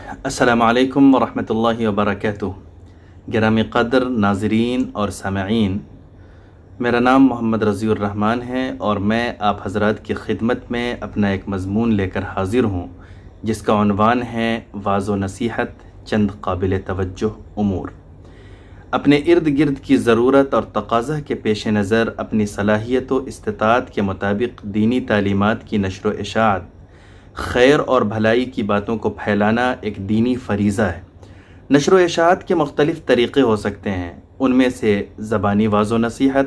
السلام علیکم ورحمۃ اللہ وبرکاتہ۔ گرامی قدر ناظرین اور سامعین، میرا نام محمد رضی الرحمن ہے اور میں آپ حضرات کی خدمت میں اپنا ایک مضمون لے کر حاضر ہوں جس کا عنوان ہے واعظ و نصیحت چند قابل توجہ امور۔ اپنے ارد گرد کی ضرورت اور تقاضا کے پیش نظر اپنی صلاحیت و استطاعت کے مطابق دینی تعلیمات کی نشر و اشاعت، خیر اور بھلائی کی باتوں کو پھیلانا ایک دینی فریضہ ہے۔ نشر و اشاعت کے مختلف طریقے ہو سکتے ہیں، ان میں سے زبانی واعظ و نصیحت،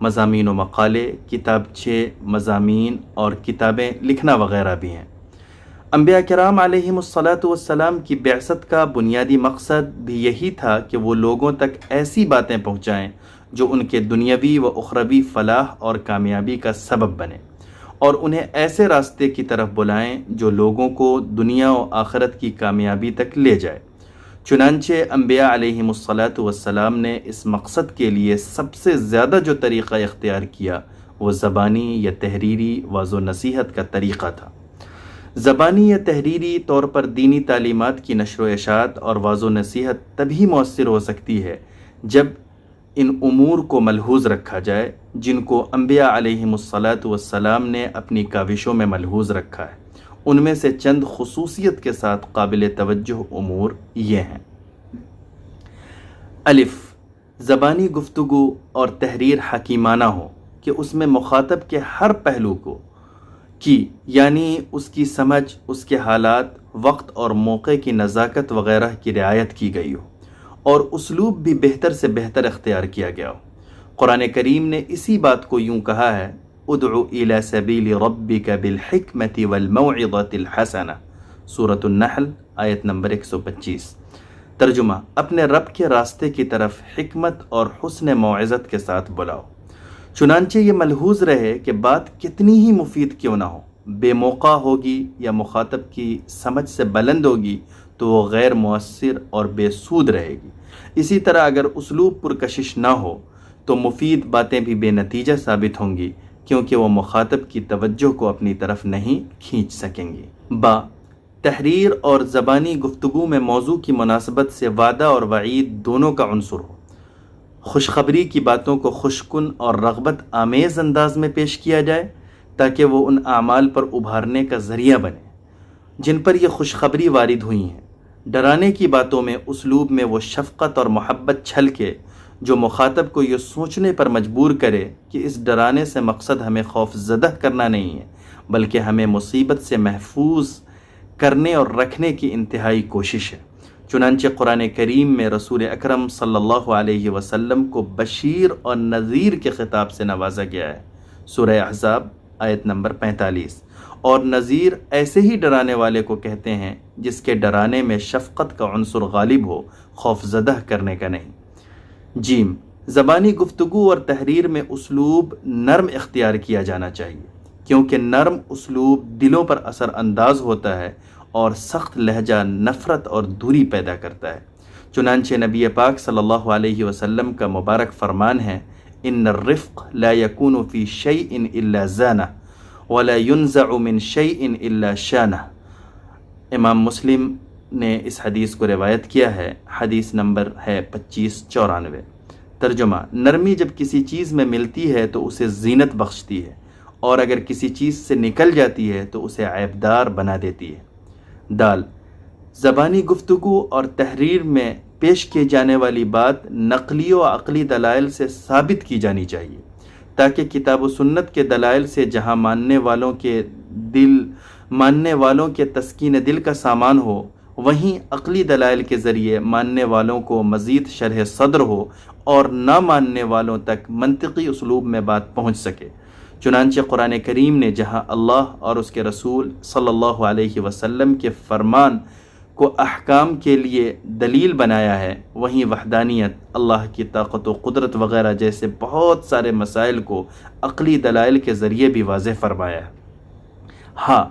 مضامین و مقالے، کتابچے، مضامین اور کتابیں لکھنا وغیرہ بھی ہیں۔ انبیاء کرام علیہم الصلاۃ والسلام کی بعثت کا بنیادی مقصد بھی یہی تھا کہ وہ لوگوں تک ایسی باتیں پہنچائیں جو ان کے دنیاوی و اخروی فلاح اور کامیابی کا سبب بنے، اور انہیں ایسے راستے کی طرف بلائیں جو لوگوں کو دنیا و آخرت کی کامیابی تک لے جائے۔ چنانچہ انبیاء علیہم الصلاۃ والسلام نے اس مقصد کے لیے سب سے زیادہ جو طریقہ اختیار کیا وہ زبانی یا تحریری واعظ و نصیحت کا طریقہ تھا۔ زبانی یا تحریری طور پر دینی تعلیمات کی نشر و اشاعت اور واعظ و نصیحت تبھی مؤثر ہو سکتی ہے جب ان امور کو ملحوظ رکھا جائے جن کو انبیاء علیہم الصلاۃ والسلام نے اپنی کاوشوں میں ملحوظ رکھا ہے۔ ان میں سے چند خصوصیت کے ساتھ قابل توجہ امور یہ ہیں۔ الف، زبانی گفتگو اور تحریر حکیمانہ ہو کہ اس میں مخاطب کے ہر پہلو کی یعنی اس کی سمجھ، اس کے حالات، وقت اور موقع کی نزاکت وغیرہ کی رعایت کی گئی ہو، اور اسلوب بھی بہتر سے بہتر اختیار کیا گیا ہو۔ قرآن کریم نے اسی بات کو یوں کہا ہے، ادع الی سبیل ربک بالحکمۃ والموعظۃ الحسنہ، سورۃ النحل آیت نمبر 125۔ ترجمہ، اپنے رب کے راستے کی طرف حکمت اور حسن موعظت کے ساتھ بلاؤ۔ چنانچہ یہ ملحوظ رہے کہ بات کتنی ہی مفید کیوں نہ ہو، بے موقع ہوگی یا مخاطب کی سمجھ سے بلند ہوگی تو وہ غیر مؤثر اور بے سود رہے گی۔ اسی طرح اگر اسلوب پرکشش نہ ہو تو مفید باتیں بھی بے نتیجہ ثابت ہوں گی، کیونکہ وہ مخاطب کی توجہ کو اپنی طرف نہیں کھینچ سکیں گی۔ با، تحریر اور زبانی گفتگو میں موضوع کی مناسبت سے وعدہ اور وعید دونوں کا عنصر ہو۔ خوشخبری کی باتوں کو خوشکن اور رغبت آمیز انداز میں پیش کیا جائے تاکہ وہ ان اعمال پر ابھارنے کا ذریعہ بنے جن پر یہ خوشخبری وارد ہوئی ہیں۔ ڈرانے کی باتوں میں اسلوب میں وہ شفقت اور محبت چھلکے جو مخاطب کو یہ سوچنے پر مجبور کرے کہ اس ڈرانے سے مقصد ہمیں خوف زدہ کرنا نہیں ہے بلکہ ہمیں مصیبت سے محفوظ کرنے اور رکھنے کی انتہائی کوشش ہے۔ چنانچہ قرآن کریم میں رسول اکرم صلی اللہ علیہ وسلم کو بشیر اور نذیر کے خطاب سے نوازا گیا ہے، سورہ احزاب آیت نمبر 45۔ اور نذیر ایسے ہی ڈرانے والے کو کہتے ہیں جس کے ڈرانے میں شفقت کا عنصر غالب ہو، خوف زدہ کرنے کا نہیں۔ جیم، زبانی گفتگو اور تحریر میں اسلوب نرم اختیار کیا جانا چاہیے، کیونکہ نرم اسلوب دلوں پر اثر انداز ہوتا ہے اور سخت لہجہ نفرت اور دوری پیدا کرتا ہے۔ چنانچہ نبی پاک صلی اللہ علیہ وسلم کا مبارک فرمان ہے، ان الرفق لا يكون في شيء الا زانه ولا ينزع من شيء الا شانه۔ امام مسلم نے اس حدیث کو روایت کیا ہے، حدیث نمبر ہے 2594۔ ترجمہ، نرمی جب کسی چیز میں ملتی ہے تو اسے زینت بخشتی ہے، اور اگر کسی چیز سے نکل جاتی ہے تو اسے عیبدار بنا دیتی ہے۔ دال، زبانی گفتگو اور تحریر میں پیش کی جانے والی بات نقلی و عقلی دلائل سے ثابت کی جانی چاہیے تاکہ کتاب و سنت کے دلائل سے جہاں ماننے والوں کے تسکین دل کا سامان ہو، وہیں عقلی دلائل کے ذریعے ماننے والوں کو مزید شرح صدر ہو اور نہ ماننے والوں تک منطقی اسلوب میں بات پہنچ سکے۔ چنانچہ قرآن کریم نے جہاں اللہ اور اس کے رسول صلی اللہ علیہ وسلم کے فرمان کو احکام کے لیے دلیل بنایا ہے، وہیں وحدانیت، اللہ کی طاقت و قدرت وغیرہ جیسے بہت سارے مسائل کو عقلی دلائل کے ذریعے بھی واضح فرمایا ہے۔ ہاں،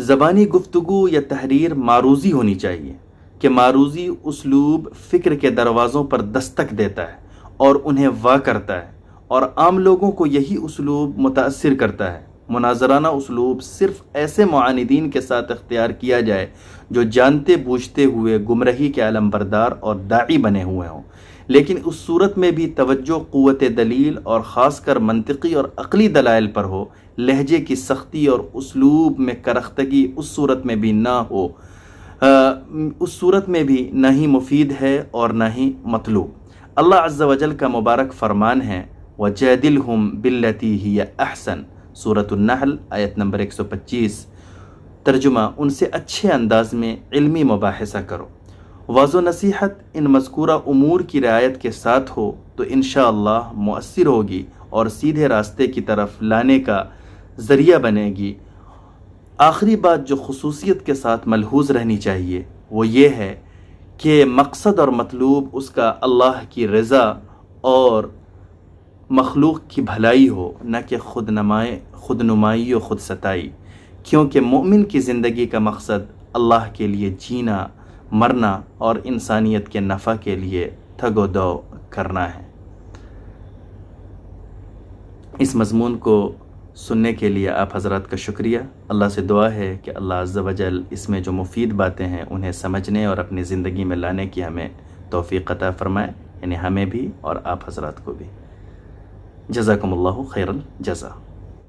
زبانی گفتگو یا تحریر معروضی ہونی چاہیے کہ معروضی اسلوب فکر کے دروازوں پر دستک دیتا ہے اور انہیں وا کرتا ہے، اور عام لوگوں کو یہی اسلوب متاثر کرتا ہے۔ مناظرانہ اسلوب صرف ایسے معاندین کے ساتھ اختیار کیا جائے جو جانتے بوجھتے ہوئے گمراہی کے علم بردار اور داعی بنے ہوئے ہوں، لیکن اس صورت میں بھی توجہ قوت دلیل اور خاص کر منطقی اور عقلی دلائل پر ہو، لہجے کی سختی اور اسلوب میں کرختگی اس صورت میں بھی نہ ہو، اس صورت میں بھی نہ ہی مفید ہے اور نہ ہی مطلوب۔ اللہ عز و جل کا مبارک فرمان ہے وَجَادِلْهُمْ بِالَّتِي هِيَ أَحْسَنُ، سورۃ النحل آیت نمبر 125۔ ترجمہ، ان سے اچھے انداز میں علمی مباحثہ کرو۔ واضح و نصیحت ان مذکورہ امور کی رعایت کے ساتھ ہو تو انشاءاللہ مؤثر ہوگی اور سیدھے راستے کی طرف لانے کا ذریعہ بنے گی۔ آخری بات جو خصوصیت کے ساتھ ملحوظ رہنی چاہیے وہ یہ ہے کہ مقصد اور مطلوب اس کا اللہ کی رضا اور مخلوق کی بھلائی ہو، نہ کہ خود نمائی و خود ستائی، کیونکہ مومن کی زندگی کا مقصد اللہ کے لیے جینا، مرنا اور انسانیت کے نفع کے لیے تگ و دو کرنا ہے۔ اس مضمون کو سننے کے لیے آپ حضرات کا شکریہ۔ اللہ سے دعا ہے کہ اللہ عز و جل اس میں جو مفید باتیں ہیں انہیں سمجھنے اور اپنی زندگی میں لانے کی ہمیں توفیق عطا فرمائے، یعنی ہمیں بھی اور آپ حضرات کو بھی۔ جزاکم اللہ خیر الجزا۔